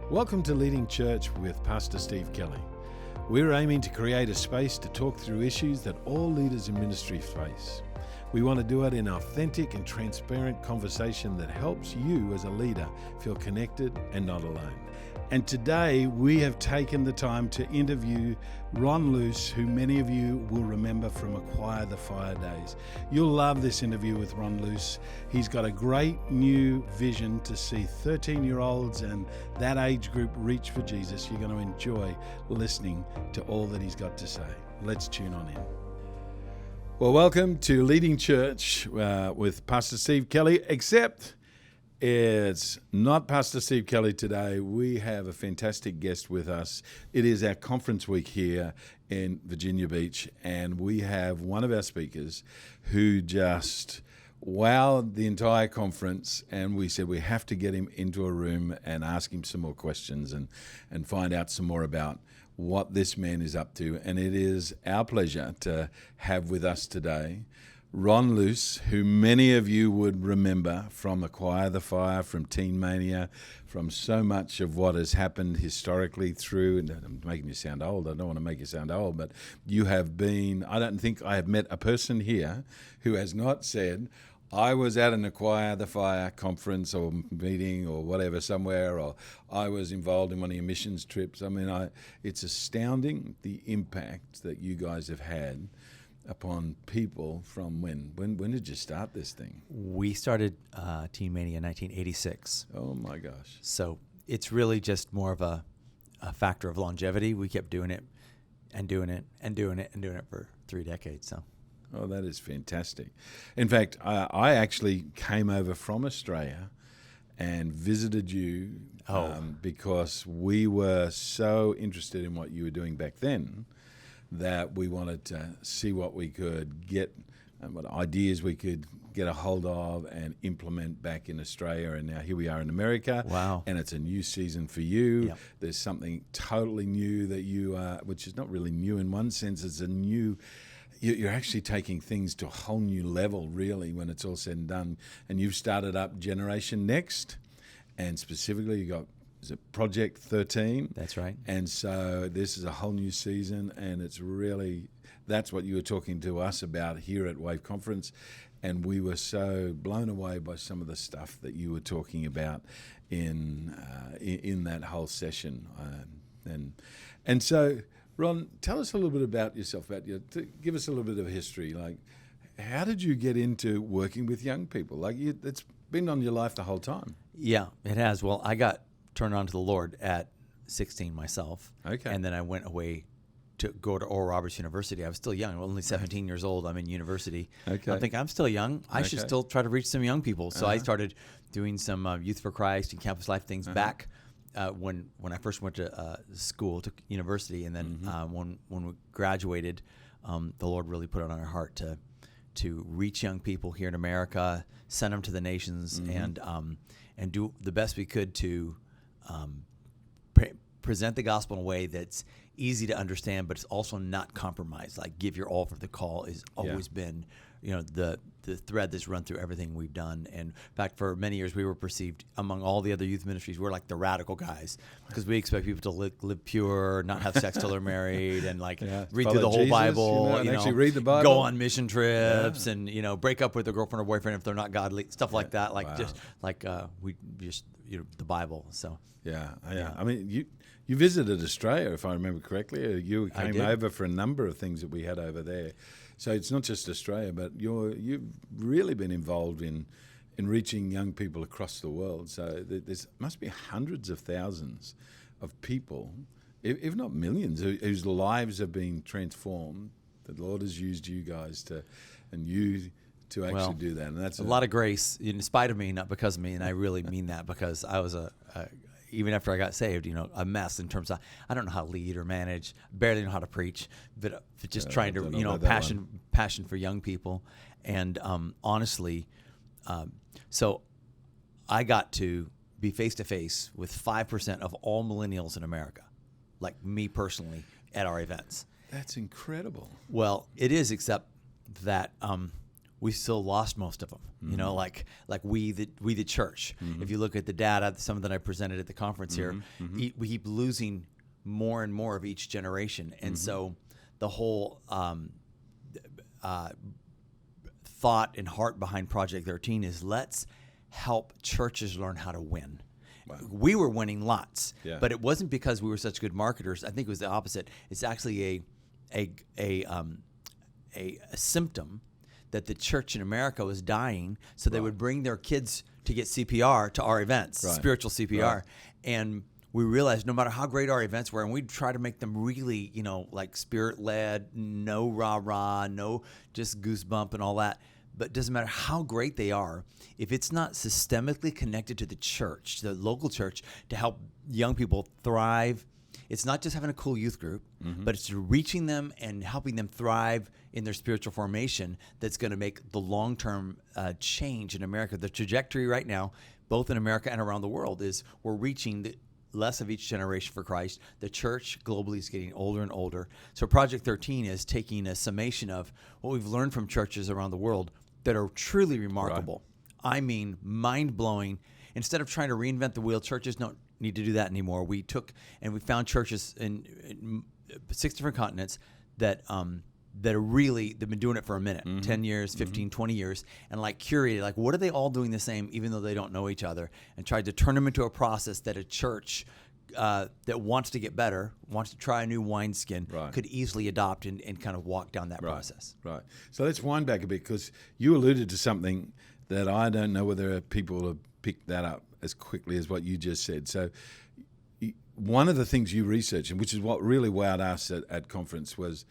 Welcome to Leading Church with Pastor Steve Kelly. We're aiming to create a space to talk through issues that all leaders in ministry face. We want to do it in authentic and transparent conversation that helps you as a leader feel connected and not alone. And today we have taken the time to interview Ron Luce, who many of you will remember from Acquire the Fire days. You'll love this interview with Ron Luce. He's got a great new vision to see 13-year-olds and that age group reach for Jesus. You're going to enjoy listening to all that he's got to say. Let's tune on in. Well, welcome to Leading Church with Pastor Steve Kelly, except it's not Pastor Steve Kelly today. We have a fantastic guest with us. It is our conference week here in Virginia Beach, and we have one of our speakers who just wowed the entire conference, and we said we have to get him into a room and ask him some more questions and find out some more about what this man is up to. And it is our pleasure to have with us today Ron Luce, who many of you would remember from Acquire the Fire, from Teen Mania, from so much of what has happened historically through, and I'm making you sound old, I don't want to make you sound old, but you have been, I don't think I have met a person here who has not said, I was at an Acquire the Fire conference or meeting or whatever somewhere, or I was involved in one of your missions trips. I mean, it's astounding the impact that you guys have had upon people from when? When did you start this thing? We started Teen Mania in 1986. Oh my gosh. So it's really just more of a factor of longevity. We kept doing it and doing it and doing it and doing it for 3 decades. So. Oh, that is fantastic. In fact, I actually came over from Australia and visited you because we were so interested in what you were doing back then that we wanted to see what we could get, what ideas we could get a hold of and implement back in Australia. And now here we are in America. Wow. And it's a new season for you. Yep. There's something totally new that you are, which is not really new in one sense. It's a new, you're actually taking things to a whole new level, really, when it's all said and done. And you've started up Generation Next, and specifically you got, is it Project 13? That's right. And so this is a whole new season, and it's really, that's what you were talking to us about here at Wave Conference, and we were so blown away by some of the stuff that you were talking about in that whole session. And so, Ron, tell us a little bit about yourself, give us a little bit of history. Like, how did you get into working with young people? Like, it's been on your life the whole time. Yeah, it has. Well, I got turned on to the Lord at 16 myself. Okay. And then I went away to go to Oral Roberts University. I was still young, only 17 years old. I'm in university. Okay. I think I'm still young. I should still try to reach some young people. So I started doing some Youth for Christ and campus life things back when I first went to school, to university. And then when we graduated, the Lord really put it on our heart to reach young people here in America, send them to the nations, and do the best we could to present the gospel in a way that's easy to understand, but it's also not compromised. Like, give your all for the call has always been, the thread that's run through everything we've done. And in fact, for many years, we were perceived among all the other youth ministries, we're like the radical guys, because we expect people to live pure, not have sex till they're married, and read through the whole Jesus, Bible, and actually read the Bible, go on mission trips, and break up with their girlfriend or boyfriend if they're not godly, stuff like that. We just the Bible. So yeah. I mean, you visited Australia, if I remember correctly. You came over for a number of things that we had over there. So it's not just Australia, but you've really been involved in reaching young people across the world. So there must be hundreds of thousands of people, if not millions, whose lives have been transformed. The Lord has used you guys to actually do that. And that's a lot of grace, in spite of me, not because of me. And I really mean that, because I was even after I got saved, a mess in terms of, I don't know how to lead or manage, barely know how to preach, but just trying to, passion for young people. And honestly, so I got to be face to face with 5% of all millennials in America, like me personally, at our events. That's incredible. Well, it is, except that we still lost most of them. You know, like we the church. If you look at the data, some that I presented at the conference here, we keep losing more and more of each generation, and so the whole thought and heart behind Project 13 is let's help churches learn how to win. Wow. We were winning lots, but it wasn't because we were such good marketers. I think it was the opposite. It's actually a symptom that the church in America was dying, so they would bring their kids to get CPR to our events, spiritual CPR, and we realized no matter how great our events were, and we'd try to make them really, you know, like spirit-led, no rah-rah, no just goosebump and all that, but it doesn't matter how great they are, if it's not systemically connected to the church, the local church, to help young people thrive. It's not just having a cool youth group, but it's reaching them and helping them thrive in their spiritual formation that's going to make the long-term change in America. The trajectory right now, both in America and around the world, is we're reaching less of each generation for Christ. The church globally is getting older and older. So Project 13 is taking a summation of what we've learned from churches around the world that are truly remarkable. I mean, mind-blowing. Instead of trying to reinvent the wheel, churches don't need to do that anymore. We took and we found churches in 6 different continents that are really, they've been doing it for a minute, 10 years, 15, 20 years, and like curated, like what are they all doing the same even though they don't know each other, and tried to turn them into a process that a church that wants to get better, wants to try a new wineskin, could easily adopt and kind of walk down that process. Right. So let's wind back a bit, because you alluded to something that I don't know whether people have picked that up as quickly as what you just said. So one of the things you researched, and which is what really wowed us at conference, was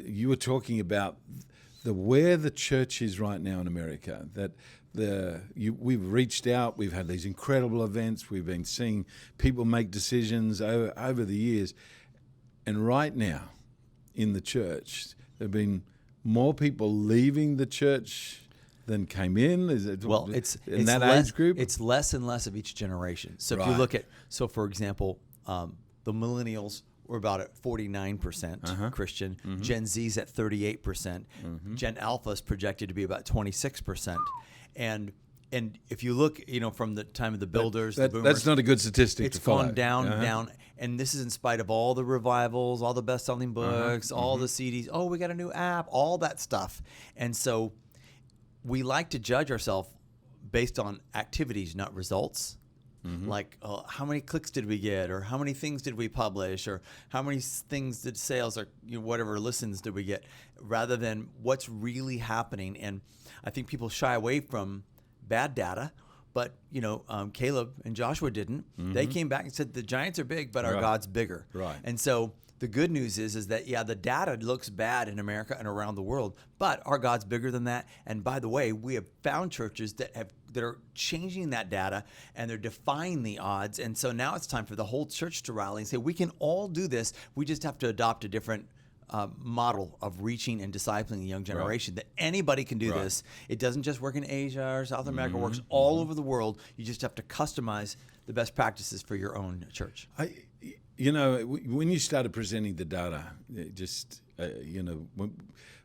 you were talking about where the church is right now in America, that we've reached out, we've had these incredible events, we've been seeing people make decisions over the years, and right now in the church, there have been more people leaving the church than came in? Is it, well, it's that less, age group? It's less and less of each generation. So if you look at, for example, the millennials were about at 49% Christian. Gen Z's at 38%. Gen Alpha is projected to be about 26%. And if you look, from the time of the builders, the boomers, that's not a good statistic to follow. It's gone down. And this is in spite of all the revivals, all the best-selling books, all the CDs. Oh, we got a new app, all that stuff. And so we like to judge ourselves based on activities, not results. Like how many clicks did we get, or how many things did we publish, or how many things did sales, or whatever listens did we get, rather than what's really happening. And I think people shy away from bad data, but Caleb and Joshua didn't. They came back and said the giants are big, but our God's bigger. And so the good news is that the data looks bad in America and around the world, but our God's bigger than that. And by the way, we have found churches that are changing that data, and they're defying the odds. And so now it's time for the whole church to rally and say, we can all do this. We just have to adopt a different model of reaching and discipling the young generation, that anybody can do this. It doesn't just work in Asia or South America. It works all over the world. You just have to customize the best practices for your own church. When you started presenting the data,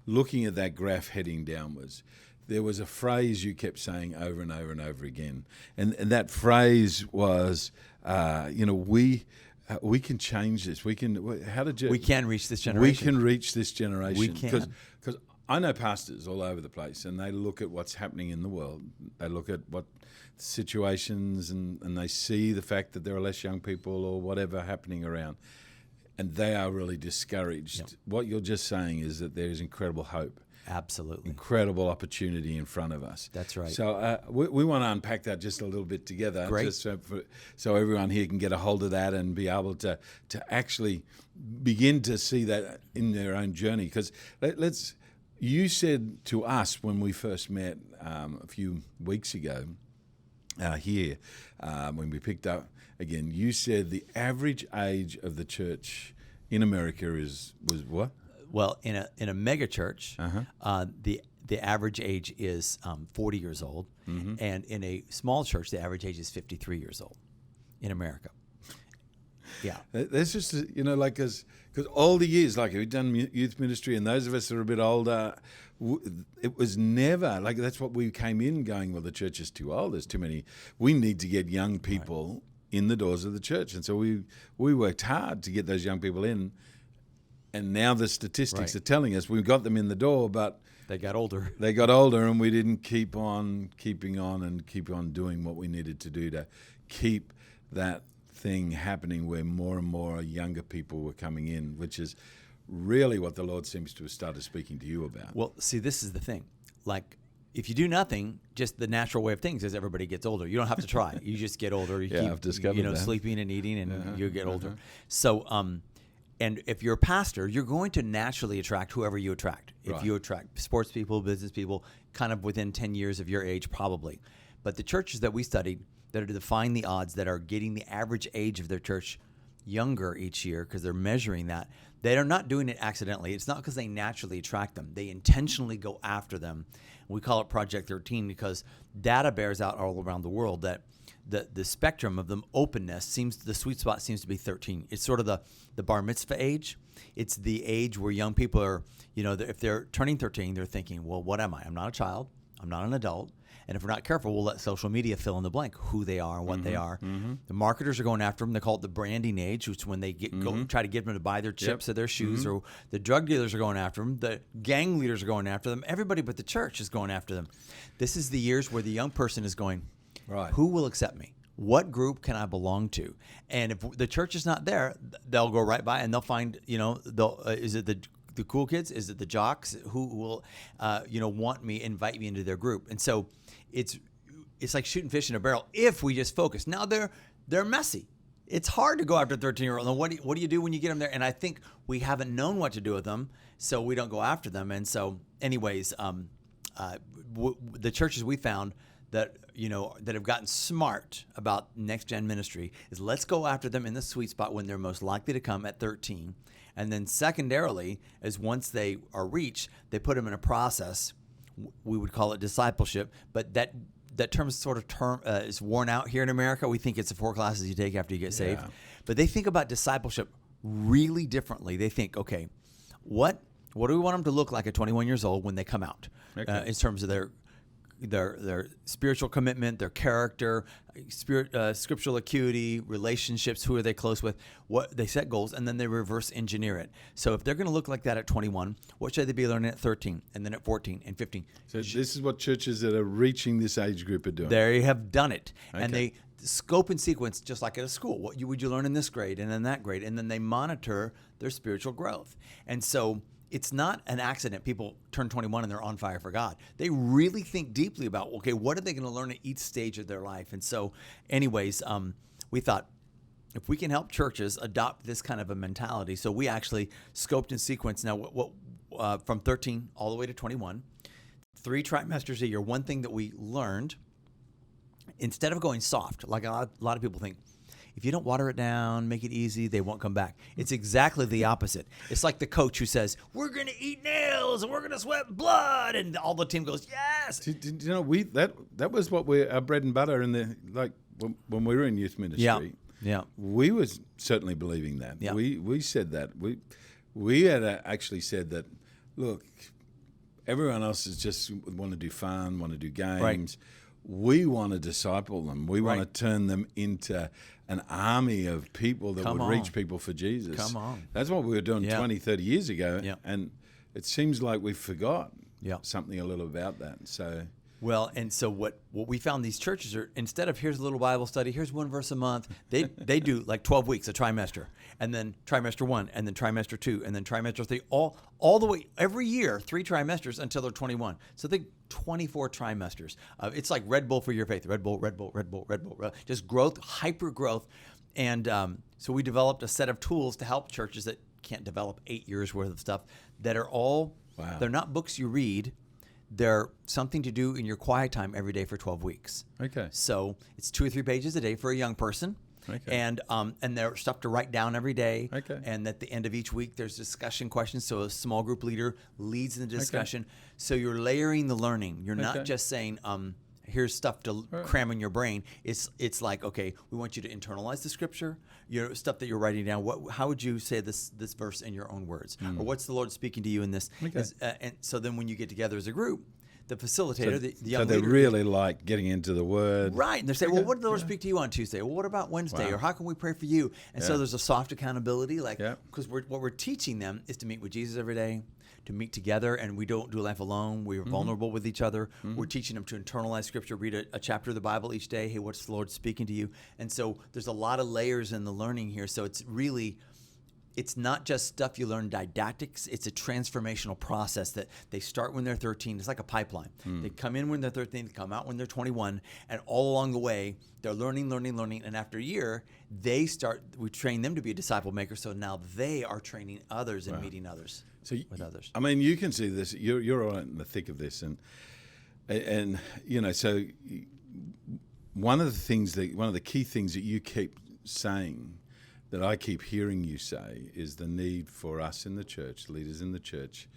looking at that graph heading downwards, there was a phrase you kept saying over and over and over again. And that phrase was, we can change this. We can reach this generation. We can reach this generation. We can. Because I know pastors all over the place, and they look at what's happening in the world. They look at what situations, and they see the fact that there are less young people or whatever happening around, and they are really discouraged. Yep. What you're just saying is that there is incredible hope. Absolutely. Incredible opportunity in front of us. That's right. So we want to unpack that just a little bit together. Great. Just so everyone here can get a hold of that and be able to actually begin to see that in their own journey. Because you said to us when we first met a few weeks ago here, when we picked up again, you said the average age of the church in America was what? Well, in a mega church, the average age is 40 years old, and in a small church, the average age is 53 years old in America. Yeah. That's just, like, because all the years, like we've done youth ministry, and those of us that are a bit older, it was never, like, that's what we came in going, well, the church is too old, there's too many, we need to get young people in the doors of the church. And so we worked hard to get those young people in, and now the statistics are telling us we've got them in the door, but they got older. They got older, and we didn't keep on doing what we needed to do to keep that thing happening where more and more younger people were coming in, which is really what the Lord seems to have started speaking to you about. Well, see, this is the thing. Like, if you do nothing, just the natural way of things is everybody gets older. You don't have to try. You just get older. You keep, I've discovered that. Sleeping and eating, and you get older. So, and if you're a pastor, you're going to naturally attract whoever you attract. If you attract sports people, business people, kind of within 10 years of your age, probably. But the churches that we studied that are defying the odds, that are getting the average age of their church younger each year, because they're measuring that, they are not doing it accidentally. It's not because they naturally attract them. They intentionally go after them. We call it Project 13 because data bears out all around the world that the spectrum of the openness the sweet spot seems to be 13. It's sort of the bar mitzvah age. It's the age where young people are, if they're turning 13, they're thinking, well, what am I? I'm not a child. I'm not an adult. And if we're not careful, we'll let social media fill in the blank, who they are and what they are. Mm-hmm. The marketers are going after them. They call it the branding age, which is when they try to get them to buy their chips or their shoes. Or the drug dealers are going after them. The gang leaders are going after them. Everybody but the church is going after them. This is the years where the young person is going, who will accept me? What group can I belong to? And if the church is not there, they'll go right by and they'll find, is it the cool kids? Is it the jocks who will, want me, invite me into their group? And so it's like shooting fish in a barrel if we just focus. Now they're messy. It's hard to go after 13-year-olds. And what do you do when you get them there? And I think we haven't known what to do with them, so we don't go after them. And so, anyways, the churches we found that have gotten smart about next gen ministry is let's go after them in the sweet spot when they're most likely to come at 13. And then secondarily, is once they are reached, they put them in a process. We would call it discipleship, but that term is worn out here in America. We think it's the 4 classes you take after you get saved. But they think about discipleship really differently. They think, okay, what do we want them to look like at 21 years old when they come out in terms of their spiritual commitment, their character, scriptural acuity, relationships, who are they close with, what they set goals, and then they reverse engineer it. So if they're going to look like that at 21, what should they be learning at 13 and then at 14 and 15? So this is what churches that are reaching this age group are doing. They have done it. Okay. And they scope and sequence just like at a school. What would you learn in this grade and in that grade? And then they monitor their spiritual growth. And so it's not an accident. People turn 21 and they're on fire for God. They really think deeply about, okay, what are they going to learn at each stage of their life? And so anyways, we thought if we can help churches adopt this kind of a mentality. So we actually scoped and sequenced now from 13 all the way to 21, 3 trimesters a year. One thing that we learned, instead of going soft, like a lot of people think, if you don't water it down, make it easy, they won't come back. It's exactly the opposite. It's like the coach who says, we're going to eat nails and we're going to sweat blood. And all the team goes, yes. That was what our bread and butter when we were in youth ministry. Yeah. We were certainly believing that. Yeah. We said that. We had actually said that, look, everyone else is just want to do fun, want to do games. Right. We want to disciple them. We want to turn them into an army of people that would reach people for Jesus. Come on. That's what we were doing 20, 30 years ago. Yeah. And it seems like we forgot something a little about that. So what we found, these churches are, instead of here's a little Bible study, here's one verse a month, they do like 12 weeks, a trimester, and then trimester 1, and then trimester 2, and then trimester 3, all the way, every year, 3 trimesters until they're 21. So think 24 trimesters. It's like Red Bull for your faith. Red Bull. Just growth, hyper growth. And so we developed a set of tools to help churches that can't develop 8 years worth of stuff that are all, they're not books you read. They're something to do in your quiet time every day for 12 weeks. Okay. So it's 2 or 3 pages a day for a young person. Okay. And there's stuff to write down every day. Okay. And at the end of each week, there's discussion questions. So a small group leader leads the discussion. Okay. So you're layering the learning. You're not just saying, here's stuff to cram in your brain. It's like, okay, we want you to internalize the scripture, your stuff that you're writing down. How would you say this verse in your own words, or what's the Lord speaking to you in this? Okay. And so then when you get together as a group, the facilitator, the young so they leader, really like getting into the Word. right? And they say, well, what did the Lord speak to you on Tuesday? Well, what about Wednesday? Wow. Or how can we pray for you? And so there's a soft accountability, like, Yeah. because what we're teaching them is to meet with Jesus every day, to meet together, and we don't do life alone. We're vulnerable with each other. We're teaching them to internalize Scripture, read a chapter of the Bible each day. Hey, what's the Lord speaking to you? And so there's a lot of layers in the learning here. So it's really, it's not just stuff you learn didactics. It's a transformational process that they start when they're 13. It's like a pipeline. They come in when they're 13, they come out when they're 21, and all along the way, they're learning. And after a year, we train them to be a disciple maker. So now they are training others and meeting others with others. I mean, you can see this. You're right in the thick of this, and you know. So one of the key things that you keep saying, that I keep hearing you say, is the need for us in the church, leaders in the church,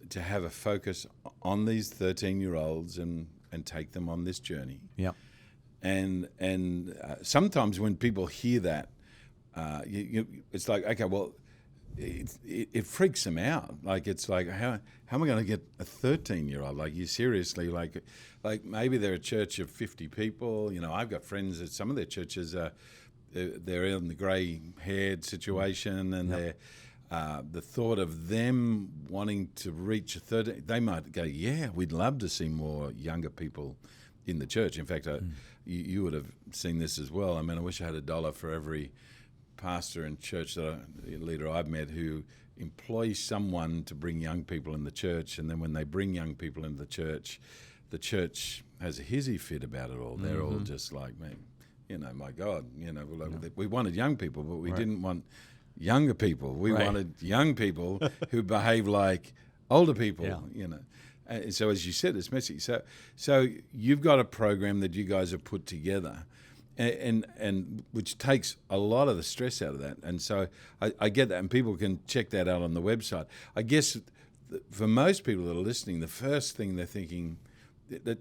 to have a focus on these 13-year-olds and take them on this journey. Yep. And sometimes when people hear that, it's like, okay, well, it freaks them out. Like, it's like, how am I going to get a 13-year-old? Like, you seriously, like maybe they're a church of 50 people. You know, I've got friends at some of their churches, they're in the grey-haired situation, and they're the thought of them wanting to reach 13, they might go, yeah, we'd love to see more younger people in the church. In fact, you would have seen this as well. I mean, I wish I had $1 for every pastor and church leader I've met who employs someone to bring young people in the church, and then when they bring young people into the church has a hissy fit about it all. They're all just like, man, you know, my God, you know, we wanted young people, but we didn't want younger people. We wanted young people who behave like older people, you know. So as you said, it's messy. So you've got a program that you guys have put together, and which takes a lot of the stress out of that. And so I get that, and people can check that out on the website. I guess for most people that are listening, the first thing they're thinking, that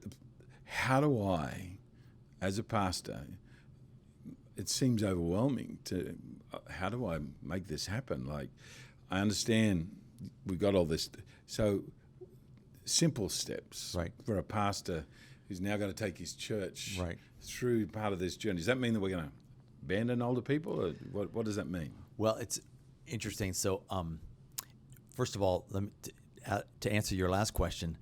how do I, as a pastor, it seems overwhelming to, how do I make this happen? Like, I understand we've got all this. So simple steps for a pastor who's now going to take his church through part of this journey. Does that mean that we're going to abandon older people, or what does that mean? Well, it's interesting. So, first of all, to answer your last question,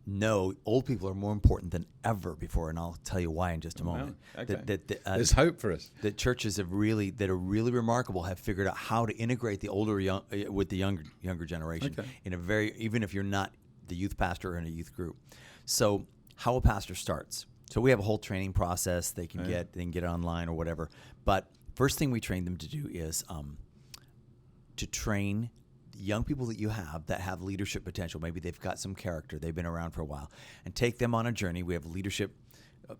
no, old people are more important than ever before, and I'll tell you why in just a moment. Wow. Okay. There's hope for us. That churches that are really remarkable have figured out how to integrate the older with the younger generation in a even if you're not the youth pastor or in a youth group. So how a pastor starts. So we have a whole training process they can get it online or whatever. But first thing we train them to do is to train young people that you have that have leadership potential. Maybe they've got some character, they've been around for a while, and take them on a journey. We have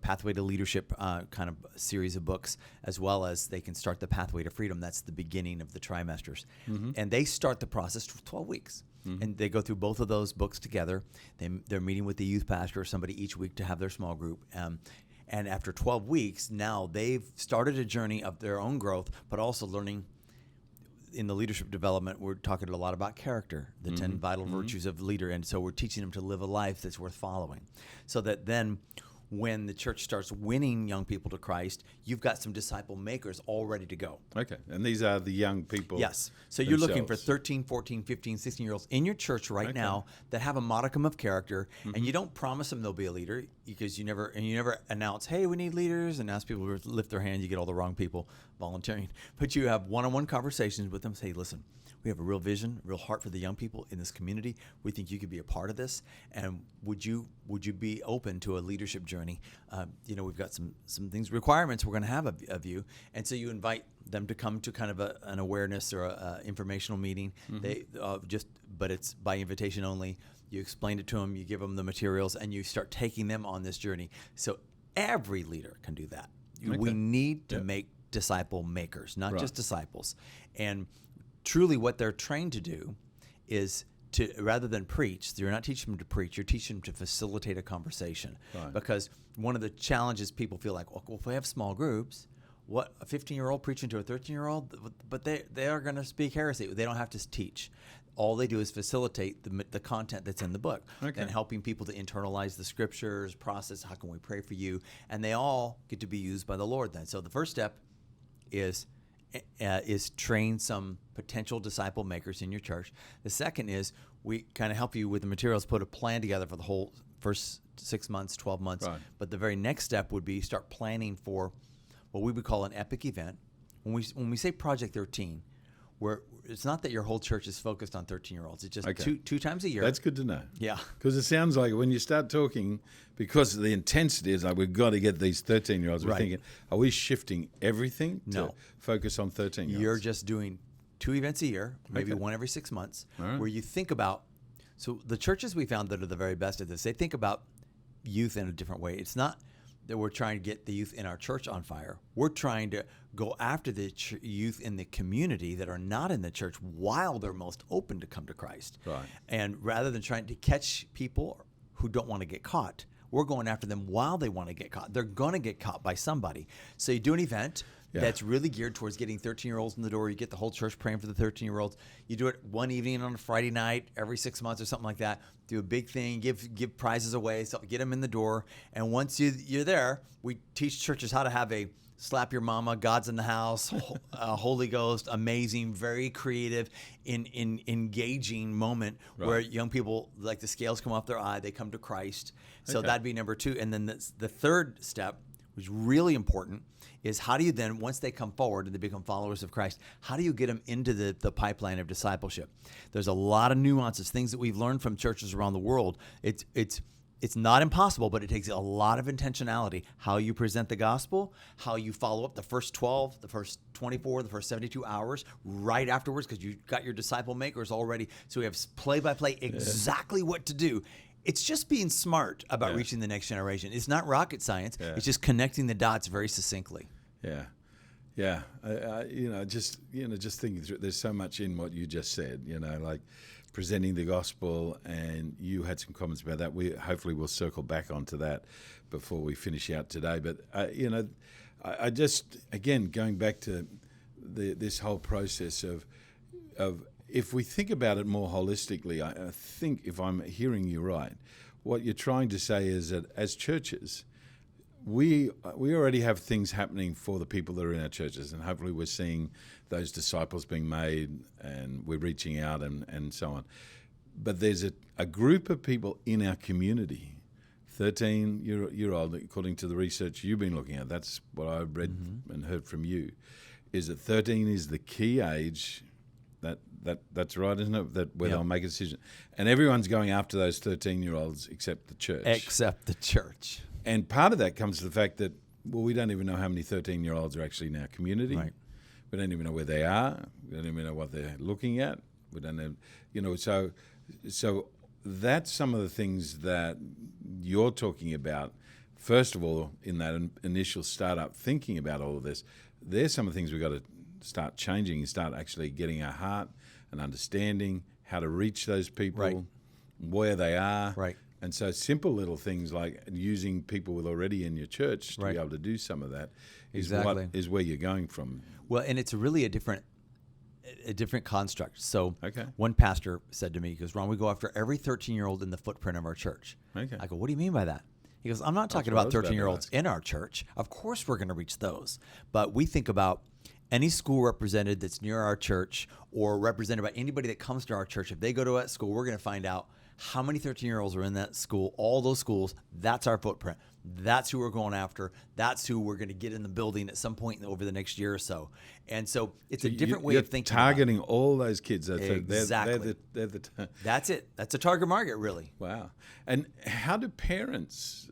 Pathway to Leadership kind of series of books, as well as they can start the Pathway to Freedom. That's the beginning of the trimesters. And they start the process for 12 weeks. And they go through both of those books together. They're meeting with the youth pastor or somebody each week to have their small group. And after 12 weeks, now they've started a journey of their own growth, but also learning. In the leadership development, we're talking a lot about character, the 10 vital virtues of a leader. And so we're teaching them to live a life that's worth following, so that then when the church starts winning young people to Christ, you've got some disciple makers all ready to go. Okay. And these are the young people. Yes. So you're looking for 13, 14, 15, 16-year-olds in your church right now that have a modicum of character, and you don't promise them they'll be a leader, because you never announce, hey, we need leaders, and ask people to lift their hand. You get all the wrong people volunteering. But you have one-on-one conversations with them. Say, listen, we have a real vision, a real heart for the young people in this community. We think you could be a part of this, and would you be open to a leadership journey? We've got some requirements we're going to have of you, and so you invite them to come to kind of an awareness or a informational meeting. But it's by invitation only. You explain it to them, you give them the materials, and you start taking them on this journey. So every leader can do that. We need to make disciple makers, not just disciples. And truly what they're trained to do is rather than preach, you're not teaching them to preach, you're teaching them to facilitate a conversation. Right. Because one of the challenges people feel like, well, if we have small groups, what, a 15-year-old preaching to a 13-year-old? But they are going to speak heresy. They don't have to teach. All they do is facilitate the content that's in the book, and helping people to internalize the scriptures, process how can we pray for you, and they all get to be used by the Lord then. So the first step is train some potential disciple makers in your church. The second is we kind of help you with the materials, put a plan together for the whole first 6 months, 12 months. Right. But the very next step would be start planning for what we would call an epic event. When we say Project 13, where it's not that your whole church is focused on 13-year-olds. It's just two times a year. That's good to know. Yeah. Because it sounds like when you start talking, because the intensity is like, we've got to get these 13-year-olds. We're thinking, are we shifting everything to focus on 13-year-olds? You're just doing 2 events a year, maybe one every 6 months, where you think about, so the churches we found that are the very best at this, they think about youth in a different way. It's not that we're trying to get the youth in our church on fire. We're trying to go after the youth in the community that are not in the church while they're most open to come to Christ. Right. And rather than trying to catch people who don't want to get caught, we're going after them while they want to get caught. They're going to get caught by somebody. So you do an event that's really geared towards getting 13-year-olds in the door. You get the whole church praying for the 13-year-olds. You do it one evening on a Friday night every 6 months or something like that. Do a big thing, give prizes away, so get them in the door. And once you're there, we teach churches how to have a slap your mama, God's in the house, Holy Ghost, amazing, very creative, engaging moment where young people, like the scales come off their eye, they come to Christ. So that'd be number 2. And then the third step, which is really important, is how do you then, once they come forward and they become followers of Christ, how do you get them into the pipeline of discipleship? There's a lot of nuances, things that we've learned from churches around the world. It's not impossible, but it takes a lot of intentionality. How you present the gospel, how you follow up the first 12, the first 24, the first 72 hours right afterwards, because you got your disciple makers already. So we have play-by-play exactly what to do. It's just being smart about reaching the next generation. It's not rocket science. It's just connecting the dots very succinctly. Yeah. Just thinking through. There's so much in what you just said. Like presenting the gospel, and you had some comments about that. We hopefully will circle back onto that before we finish out today. But I just, again, going back to this whole process of if we think about it more holistically, I think, if I'm hearing you right, what you're trying to say is that as churches, we already have things happening for the people that are in our churches, and hopefully we're seeing those disciples being made, and we're reaching out and so on. But there's a group of people in our community, 13-year-old, according to the research you've been looking at, that's what I read and heard from you, is that 13 is the key age. That's right, isn't it? That where they'll make a decision. And everyone's going after those 13-year-olds except the church. Except the church. And part of that comes to the fact that, we don't even know how many 13-year-olds are actually in our community. Right. We don't even know where they are. We don't even know what they're looking at. We don't know, so that's some of the things that you're talking about. First of all, in that initial startup thinking about all of this, there's some of the things we've got to start changing and start actually getting our heart and understanding how to reach those people, where they are. Right. And so simple little things like using people with already in your church to be able to do some of that is what is where you're going from. Well, and it's really a different construct. So one pastor said to me, he goes, Ron, we go after every 13-year-old in the footprint of our church. I go, what do you mean by that? He goes, I'm not talking about 13-year-olds in our church. Of course we're going to reach those. But we think about any school represented that's near our church, or represented by anybody that comes to our church. If they go to that school, we're going to find out how many 13-year-olds are in that school, all those schools. That's our footprint. That's who we're going after. That's who we're going to get in the building at some point over the next year or so. And so it's a different way of thinking. Targeting all those kids. Exactly. That's it. That's a target market, really. Wow. And how do parents,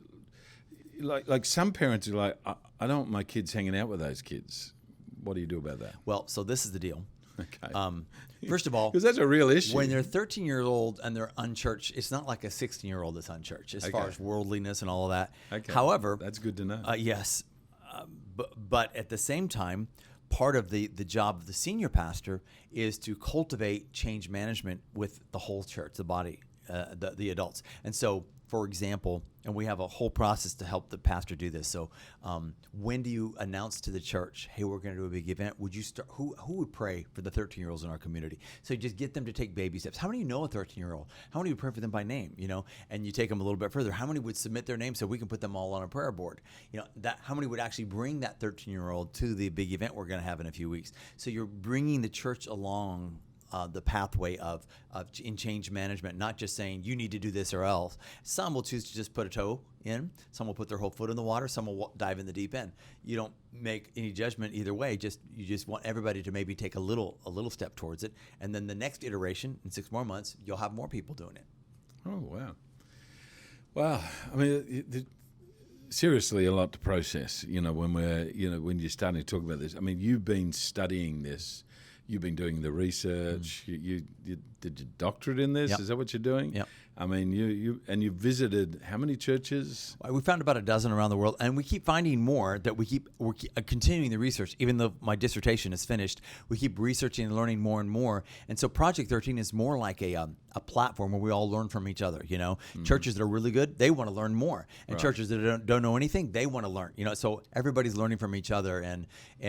like some parents are like, I don't want my kids hanging out with those kids. What do you do about that? Well, so this is the deal. Okay. First of all, because that's a real issue. When they're 13 years old and they're unchurched, it's not like a 16-year-old that's unchurched as far as worldliness and all of that. Okay. However, that's good to know. Yes, but at the same time, part of the job of the senior pastor is to cultivate change management with the whole church, the body, the adults. And so, for example, and we have a whole process to help the pastor do this. So when do you announce to the church, hey, we're going to do a big event? Would you start? Who would pray for the 13-year-olds in our community? So you just get them to take baby steps. How many know a 13-year-old? How many would pray for them by name? And you take them a little bit further. How many would submit their name so we can put them all on a prayer board? How many would actually bring that 13-year-old to the big event we're going to have in a few weeks? So you're bringing the church along the pathway of in change management, not just saying you need to do this or else. Some will choose to just put a toe in. Some will put their whole foot in the water. Some will dive in the deep end. You don't make any judgment either way. You just want everybody to maybe take a little step towards it, and then the next iteration in 6 more months, you'll have more people doing it. Oh wow! Wow, I mean, seriously, a lot to process. When you're starting to talk about this. I mean, you've been studying this. You've been doing the research. You did your doctorate in this? Yep. Is that what you're doing? Yep. I mean, you visited how many churches? We found about a dozen around the world, and we keep finding more that we're continuing the research. Even though my dissertation is finished, we keep researching and learning more and more. And so Project 13 is more like a platform where we all learn from each other. Churches that are really good, they want to learn more, and churches that don't know anything, they want to learn. So everybody's learning from each other, and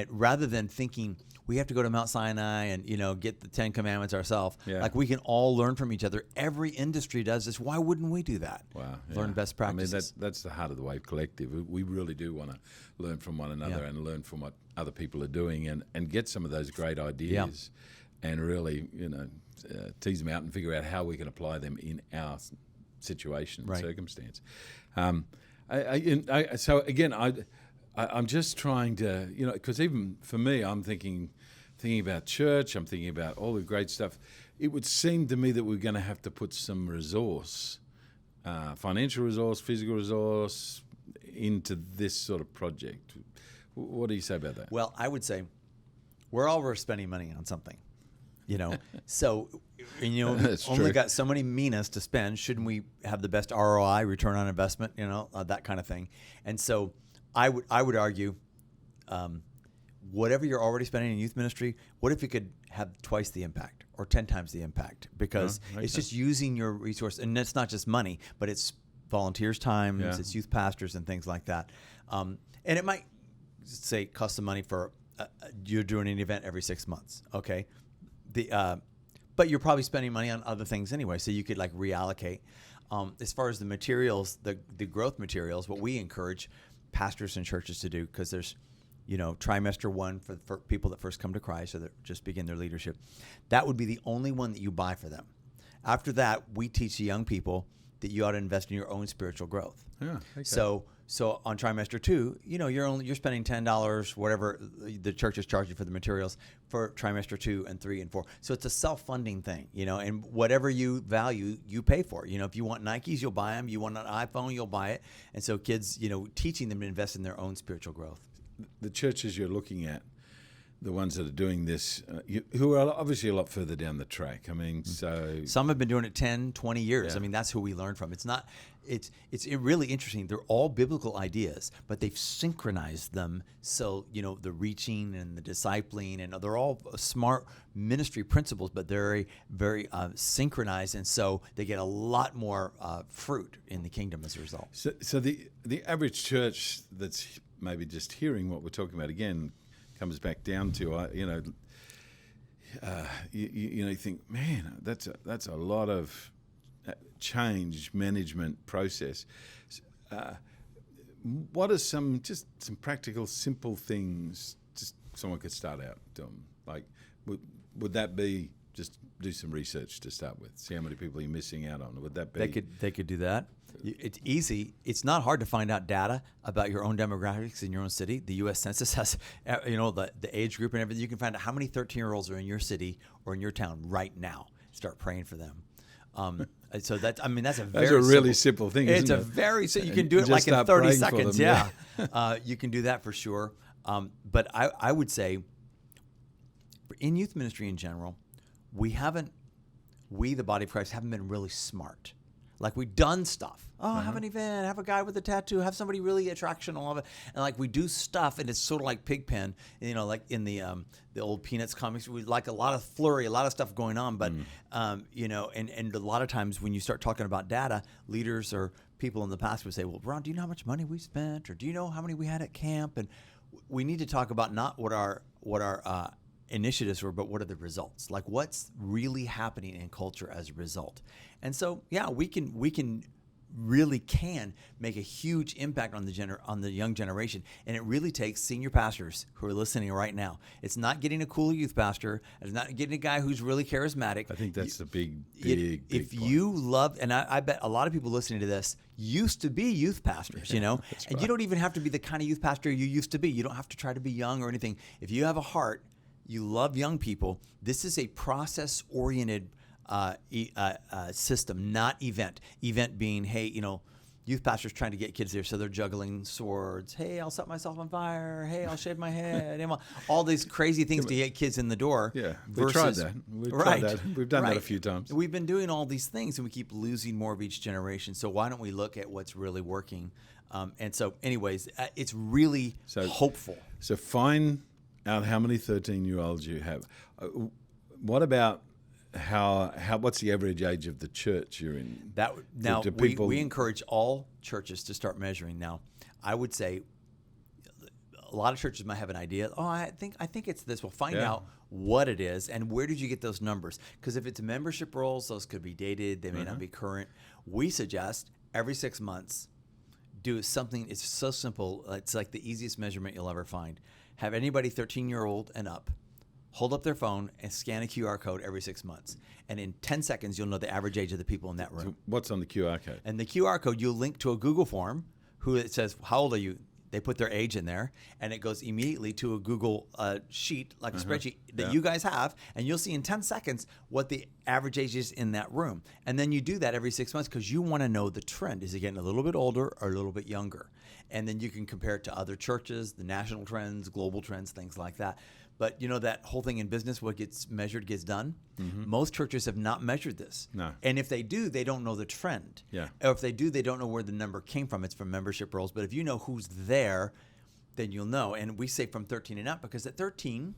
rather than thinking we have to go to Mount Sinai and get the 10 Commandments ourselves, like we can all learn from each other. Every industry does this. Why wouldn't we do that? Wow. Learn best practices. I mean, that's the heart of the Wave Collective. We really do want to learn from one another and learn from what other people are doing and get some of those great ideas and really, tease them out and figure out how we can apply them in our situation and circumstance. So again, I'm just trying to, because even for me, I'm thinking about church, I'm thinking about all the great stuff. It would seem to me that we're going to have to put some resource, financial resource, physical resource, into this sort of project. What do you say about that? Well, I would say we're all spending money on something, So, only got so many minas to spend. Shouldn't we have the best ROI, return on investment, that kind of thing? And so I would argue, whatever you're already spending in youth ministry, what if you could have twice the impact or 10 times the impact? Because it's just using your resource, and it's not just money, but it's volunteers' time, it's youth pastors and things like that. And it might say cost some money for you're doing an event every 6 months, okay? But you're probably spending money on other things anyway, so you could reallocate. As far as the materials, the growth materials, what we encourage pastors and churches to do, because there's trimester 1 for people that first come to Christ or that just begin their leadership. That would be the only one that you buy for them. After that, we teach the young people that you ought to invest in your own spiritual growth. Yeah. Okay. So on trimester 2, you're spending $10, whatever the church is charging for the materials, for trimester 2 and 3 and 4. So it's a self-funding thing, and whatever you value, you pay for. If you want Nikes, you'll buy them. You want an iPhone, you'll buy it. And so kids, teaching them to invest in their own spiritual growth. The churches you're looking at, the ones that are doing this, who are obviously a lot further down the track. I mean, so... Some have been doing it 10, 20 years. Yeah. I mean, that's who we learn from. It's really interesting. They're all biblical ideas, but they've synchronized them. So, the reaching and the discipling, and they're all smart ministry principles, but they're very, very synchronized. And so they get a lot more fruit in the kingdom as a result. So the average church that's maybe just hearing what we're talking about again comes back down to you think, man, that's a lot of change management process. What are some practical, simple things just someone could start out doing? Like, would that be just do some research to start with, see how many people you're missing out on? Would that be? They could do that. It's easy. It's not hard to find out data about your own demographics in your own city. The U.S. Census has, the age group and everything. You can find out how many 13-year-olds are in your city or in your town right now. Start praying for them. So that's a really simple thing. It's isn't a it? very you can do it like in 30 seconds. Yeah, you can do that for sure. But I would say, in youth ministry in general, we the body of Christ, haven't been really smart Like we've done stuff. Oh, have an event, have a guy with a tattoo, have somebody really attractional of it, and like we do stuff, and it's sort of like Pigpen, like in the old Peanuts comics. We like a lot of flurry, a lot of stuff going on, but and a lot of times when you start talking about data, leaders or people in the past would say, "Well, Ron, do you know how much money we spent, or do you know how many we had at camp?" And we need to talk about not what our initiatives were, but what are the results? Like what's really happening in culture as a result? And so, yeah, we can really can make a huge impact on the young generation. And it really takes senior pastors who are listening right now. It's not getting a cool youth pastor. It's not getting a guy who's really charismatic. I think that's the big If point. you love, and I bet a lot of people listening to this used to be youth pastors, and right. you don't even have to be the kind of youth pastor you used to be. You don't have to try to be young or anything. If you have a heart, you love young people, this is a process-oriented system, not event. Event being, hey, youth pastors trying to get kids there, so they're juggling swords. Hey, I'll set myself on fire. Hey, I'll shave my head. All these crazy things to get kids in the door. Yeah, we tried that. We've done that a few times. We've been doing all these things, and we keep losing more of each generation. So why don't we look at what's really working? And so, anyways, it's really hopeful. So find out how many 13-year-olds you have. What about what's the average age of the church you're in? We encourage all churches to start measuring. Now, I would say a lot of churches might have an idea. Oh, I think it's this. We'll find out what it is and where did you get those numbers? Because if it's membership rolls, those could be dated. They may not be current. We suggest every 6 months do something. It's so simple. It's like the easiest measurement you'll ever find. Have anybody 13-year-old and up hold up their phone and scan a QR code every 6 months. And in 10 seconds, you'll know the average age of the people in that room. So what's on the QR code? And the QR code, you'll link to a Google form it says, how old are you? They put their age in there, and it goes immediately to a Google sheet, like a spreadsheet that you guys have, and you'll see in 10 seconds what the average age is in that room. And then you do that every 6 months because you want to know the trend. Is it getting a little bit older or a little bit younger? And then you can compare it to other churches, the national trends, global trends, things like that. But that whole thing in business, what gets measured gets done. Mm-hmm. Most churches have not measured this. No. And if they do, they don't know the trend. Yeah. Or if they do, they don't know where the number came from. It's from membership rolls. But if you know who's there, then you'll know. And we say from 13 and up because at 13,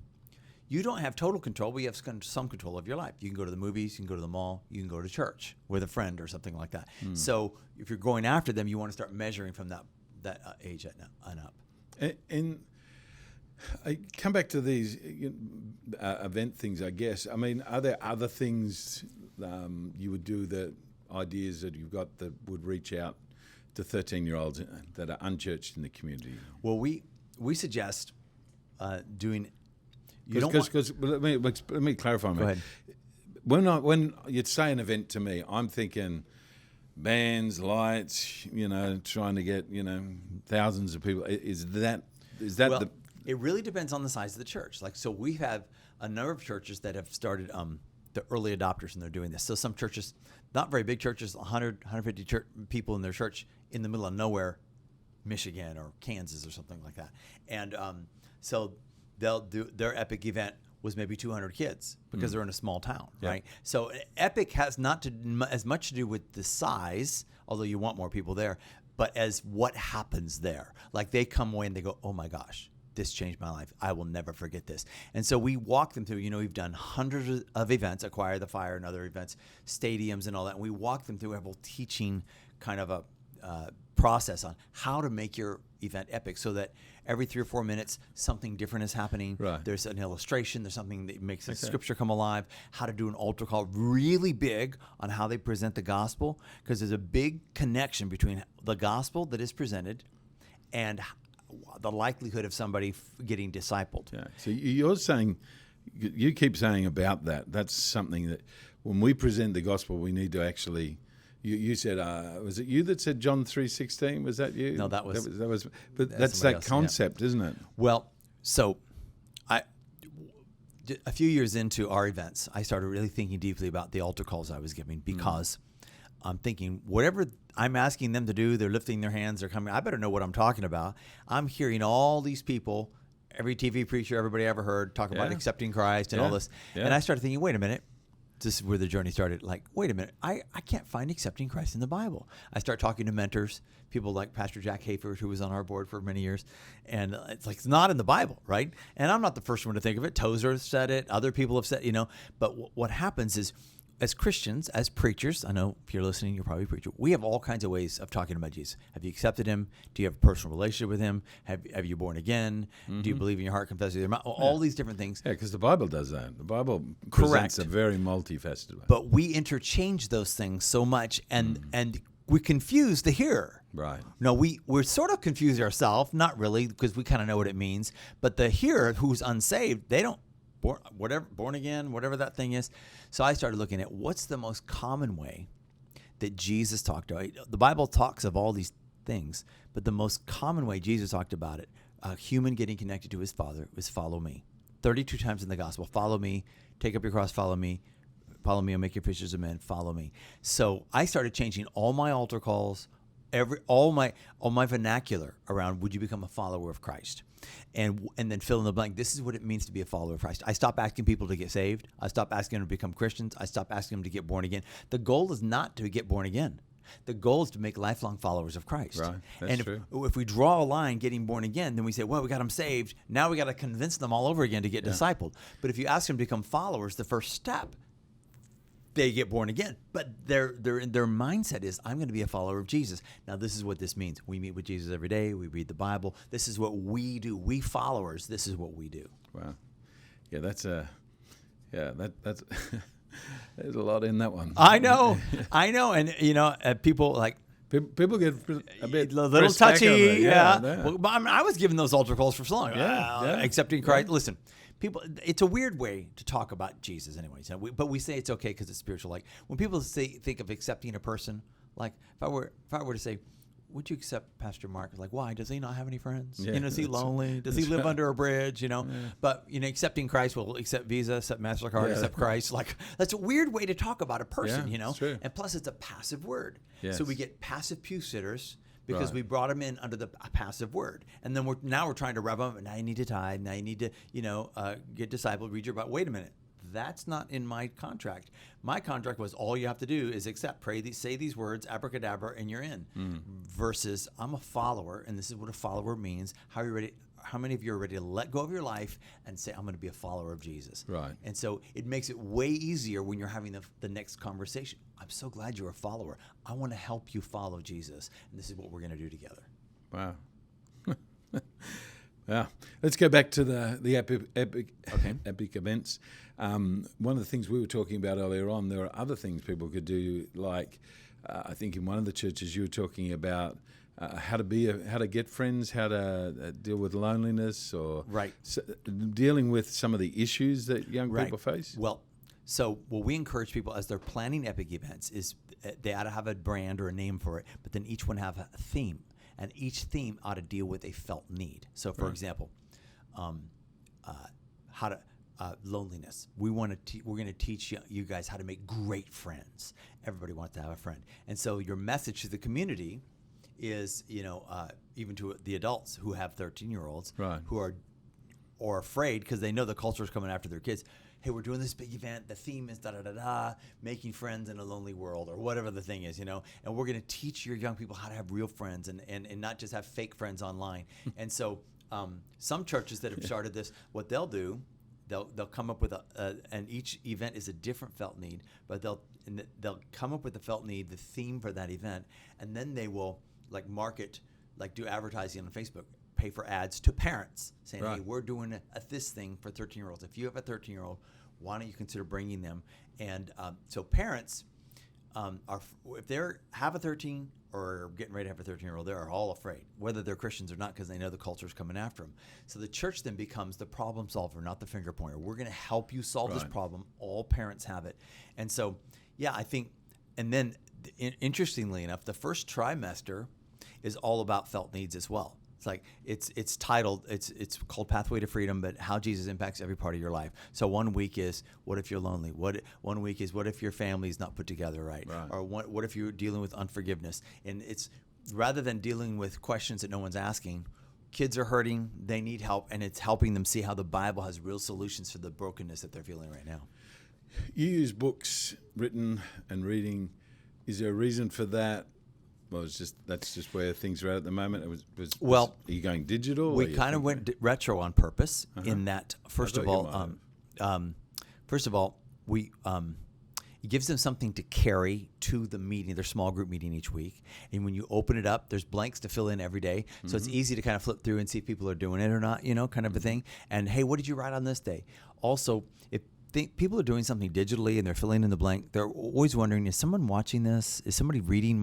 you don't have total control, but you have some control of your life. You can go to the movies, you can go to the mall, you can go to church with a friend or something like that. So if you're going after them, you want to start measuring from that age and up. And I come back to these event things, I guess. I mean, are there other things you would do, that ideas that you've got that would reach out to 13-year-olds that are unchurched in the community? Well, we suggest doing. Because let me clarify. Go ahead. When you'd say an event to me, I'm thinking bands, lights, trying to get thousands of people. Is that well, the? It really depends on the size of the church. So we have a number of churches that have started the early adopters, and they're doing this. So some churches, not very big churches, 100, 150 people in their church in the middle of nowhere, Michigan or Kansas or something like that. And so they'll do their Epic event was maybe 200 kids because they're in a small town, right? So Epic has not as much to do with the size, although you want more people there, but as what happens there. Like they come away and they go, oh my gosh, this changed my life. I will never forget this. And so we walk them through, we've done hundreds of events, Acquire the Fire and other events, stadiums and all that. And we walk them through a whole teaching kind of a process on how to make your event epic so that every 3 or 4 minutes, something different is happening. Right. There's an illustration. There's something that makes the scripture come alive, how to do an altar call, really big on how they present the gospel, because there's a big connection between the gospel that is presented and the likelihood of somebody getting discipled. Yeah. So you're saying, you keep saying about that. That's something that when we present the gospel, we need to actually. You said, was it you that said John 3:16? Was that you? No, that was. But that's that concept, isn't it? Well, so a few years into our events, I started really thinking deeply about the altar calls I was giving because I'm thinking whatever I'm asking them to do, they're lifting their hands, they're coming. I better know what I'm talking about. I'm hearing all these people, every TV preacher everybody ever heard, talk about accepting Christ and all this. Yeah. And I started thinking, wait a minute, this is where the journey started. Like, wait a minute, I can't find accepting Christ in the Bible. I start talking to mentors, people like Pastor Jack Hayford, who was on our board for many years. And it's like, it's not in the Bible, right? And I'm not the first one to think of it. Tozer said it. Other people have said, But what happens is, as Christians, as preachers, I know if you're listening, you're probably a preacher. We have all kinds of ways of talking about Jesus. Have you accepted him? Do you have a personal relationship with him? Have you born again? Mm-hmm. Do you believe in your heart, confess with your mouth? All these different things. Yeah, because the Bible does that. The Bible presents a very multifaceted way. But we interchange those things so much, and we confuse the hearer. Right. No, we're sort of confused ourselves, not really, because we kind of know what it means. But the hearer who's unsaved, they don't. Born again, whatever that thing is. So I started looking at what's the most common way that Jesus talked about. The Bible talks of all these things, but the most common way Jesus talked about it, a human getting connected to his Father, was follow me. 32 times in the gospel, follow me, take up your cross, follow me, I'll make you fishers of men, follow me. So I started changing all my altar calls, all my vernacular around, would you become a follower of Christ? And then fill in the blank. This is what it means to be a follower of Christ. I stopped asking people to get saved. I stopped asking them to become Christians. I stopped asking them to get born again. The goal is not to get born again. The goal is to make lifelong followers of Christ. Right. That's true. If we draw a line getting born again, then we say, well, we got them saved. Now we got to convince them all over again to get discipled. But if you ask them to become followers, the first step, they get born again. But their mindset is, I'm going to be a follower of Jesus. Now, this is what this means. We meet with Jesus every day. We read the Bible. This is what we do. We followers, this is what we do. Wow. Yeah, that's there's a lot in that one. I know. And people like, people get a bit little touchy. Yeah. Yeah. Well, I was giving those altar calls for so long. Accepting Christ. Yeah. Listen, people, it's a weird way to talk about Jesus anyways. But we say it's okay because it's spiritual. Like when people think of accepting a person, like if I were to say, would you accept Pastor Mark? Like, why? Does he not have any friends? Yeah, is he lonely? Does he live under a bridge? Yeah. But accepting Christ will accept Visa, accept MasterCard, accept Christ. Like that's a weird way to talk about a person. It's true. And plus it's a passive word. Yes. So we get passive pew sitters because we brought them in under the passive word. And then we're trying to rev them. Now you need to tithe. Now you need to get discipled. Read your Bible. Wait a minute. That's not in my contract. My contract was all you have to do is accept, pray, say these words, abracadabra, and you're in. Versus I'm a follower, and this is what a follower means. How are you ready? How many of you are ready to let go of your life and say, I'm going to be a follower of Jesus? Right. And so it makes it way easier when you're having the next conversation. I'm so glad you're a follower. I want to help you follow Jesus, and this is what we're going to do together. Wow. Yeah, let's go back to the epic events. One of the things we were talking about earlier on, there are other things people could do, like I think in one of the churches you were talking about how to get friends, how to deal with loneliness, or dealing with some of the issues that young people face. Well, so what we encourage people as they're planning epic events is they ought to have a brand or a name for it, but then each one have a theme. And each theme ought to deal with a felt need. So, for example, loneliness. We're going to teach you guys how to make great friends. Everybody wants to have a friend, and so your message to the community is, even to the adults who have 13-year-olds who are afraid because they know the culture is coming after their kids. Hey, we're doing this big event. The theme is making friends in a lonely world, or whatever the thing is, and we're going to teach your young people how to have real friends and not just have fake friends online. And so some churches that have started this, what they'll do, they'll come up with and each event is a different felt need, but they'll come up with the felt need, the theme for that event, and then they will market, do advertising on Facebook. Pay for ads to parents saying, hey, we're doing this thing for 13-year-olds. If you have a 13-year-old, why don't you consider bringing them? And so parents, if they have a 13 or getting ready to have a 13-year-old, they're all afraid, whether they're Christians or not, because they know the culture is coming after them. So the church then becomes the problem solver, not the finger pointer. We're going to help you solve this problem. All parents have it. And so, I think, and then interestingly enough, the first trimester is all about felt needs as well. It's like it's titled, it's called Pathway to Freedom, but how Jesus impacts every part of your life. So 1 week is, what if you're lonely? 1 week is, what if your family's not put together right? Or what if you're dealing with unforgiveness? And it's, rather than dealing with questions that no one's asking, kids are hurting, they need help, and it's helping them see how the Bible has real solutions for the brokenness that they're feeling right now. You use books written and reading. Is there a reason for that? Well, that's just where things are at the moment. Are you going digital? We kind of went retro on purpose in that. First of all, we it gives them something to carry to the meeting, their small group meeting each week. And when you open it up, there's blanks to fill in every day. So it's easy to kind of flip through and see if people are doing it or not, kind of a thing. And hey, what did you write on this day? Also, if people are doing something digitally and they're filling in the blank, they're always wondering, is someone watching this? Is somebody reading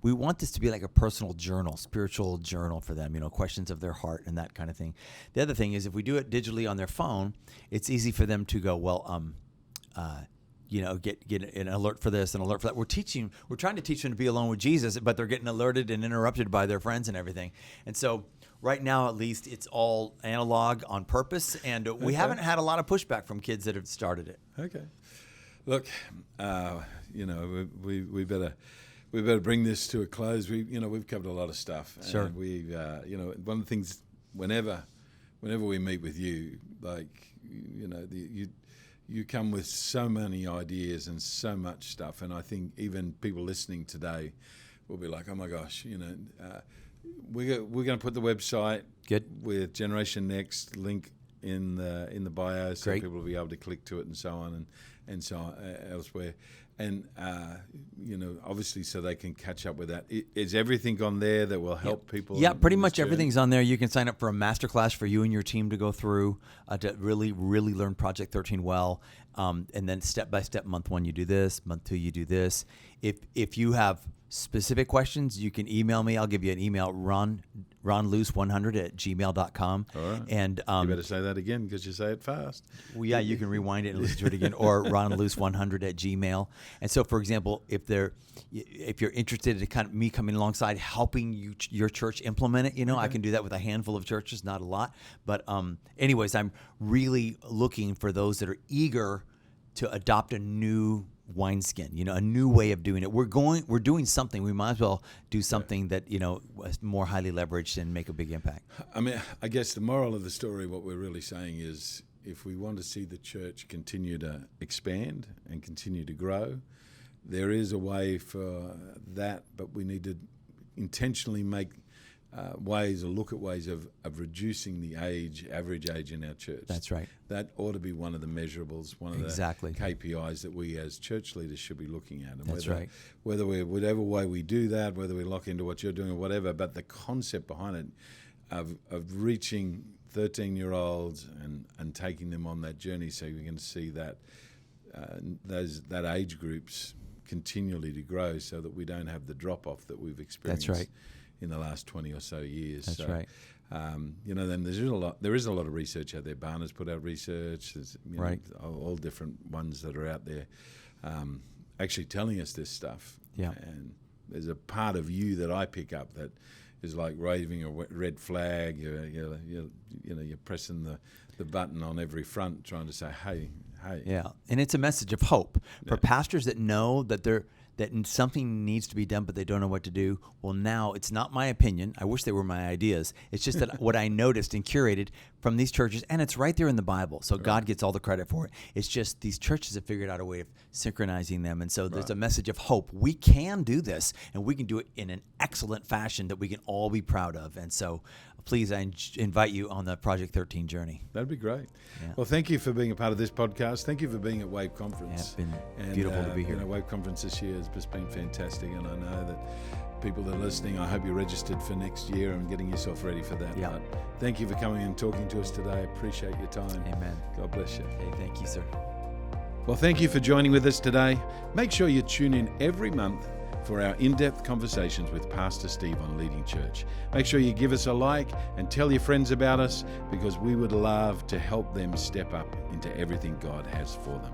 we want this to be like a personal journal, spiritual journal for them, questions of their heart and that kind of thing. The other thing is if we do it digitally on their phone, it's easy for them to go, get an alert for this, an alert for that. We're trying to teach them to be alone with Jesus, but they're getting alerted and interrupted by their friends and everything. And so right now, at least, it's all analog on purpose, and we haven't had a lot of pushback from kids that have started it. Okay. Look, we better bring this to a close. We've covered a lot of stuff. Sure. And one of the things whenever we meet with you, you come with so many ideas and so much stuff, and I think even people listening today will be like, oh my gosh, we're going to put the website with Generation Next link in the bio, so people will be able to click to it and so on and so on, elsewhere, and obviously so they can catch up with that. Is everything on there that will help people? Yeah, pretty much everything's on there. You can sign up for a masterclass for you and your team to go through to really, really learn Project 13 well, and then step by step. Month 1 you do this, month 2 you do this. If you have specific questions, you can email me. I'll give you an email, ronluce100@gmail.com. All right. And you better say that again because you say it fast. Well, yeah, you can rewind it and listen to it again, or ronluce100@gmail. And so, for example, if you're interested in kind of me coming alongside helping your church implement it, I can do that with a handful of churches, not a lot. But anyways, I'm really looking for those that are eager to adopt a new wineskin, a new way of doing it. We're doing something. We might as well do something that, was more highly leveraged and make a big impact. I mean, I guess the moral of the story, what we're really saying is, if we want to see the church continue to expand and continue to grow, there is a way for that, but we need to intentionally make look at ways of reducing the average age in our church. That's right. That ought to be one of the measurables, one of the KPIs that we as church leaders should be looking at. And That's right. Whatever way we do that, whether we lock into what you're doing or whatever, but the concept behind it of reaching 13-year-olds and taking them on that journey, so we can see that that age groups continually to grow, so that we don't have the drop off that we've experienced. That's right. In the last 20 or so years. That's right. Then there is a lot of research out there. Barna's put out research. There's all different ones that are out there actually telling us this stuff. Yeah. And there's a part of you that I pick up that is like waving a red flag. You're pressing the button on every front trying to say, hey. Yeah. And it's a message of hope for pastors that know that something needs to be done, but they don't know what to do. Well, now it's not my opinion. I wish they were my ideas. It's just that what I noticed and curated from these churches, and it's right there in the Bible. So God gets all the credit for it. It's just these churches have figured out a way of synchronizing them. And so there's a message of hope. We can do this, and we can do it in an excellent fashion that we can all be proud of. And so please, I invite you on the Project 13 journey. That'd be great. Yeah. Well, thank you for being a part of this podcast. Thank you for being at Wave Conference. Yeah, it's been beautiful to be here. Wave Conference this year has just been fantastic, and I know that people that are listening, I hope you're registered for next year and getting yourself ready for that. Yeah. But thank you for coming and talking to us today. I appreciate your time. Amen. God bless you. Hey, thank you, sir. Well, thank you for joining with us today. Make sure you tune in every month for our in-depth conversations with Pastor Steve on Leading Church. Make sure you give us a like and tell your friends about us, because we would love to help them step up into everything God has for them.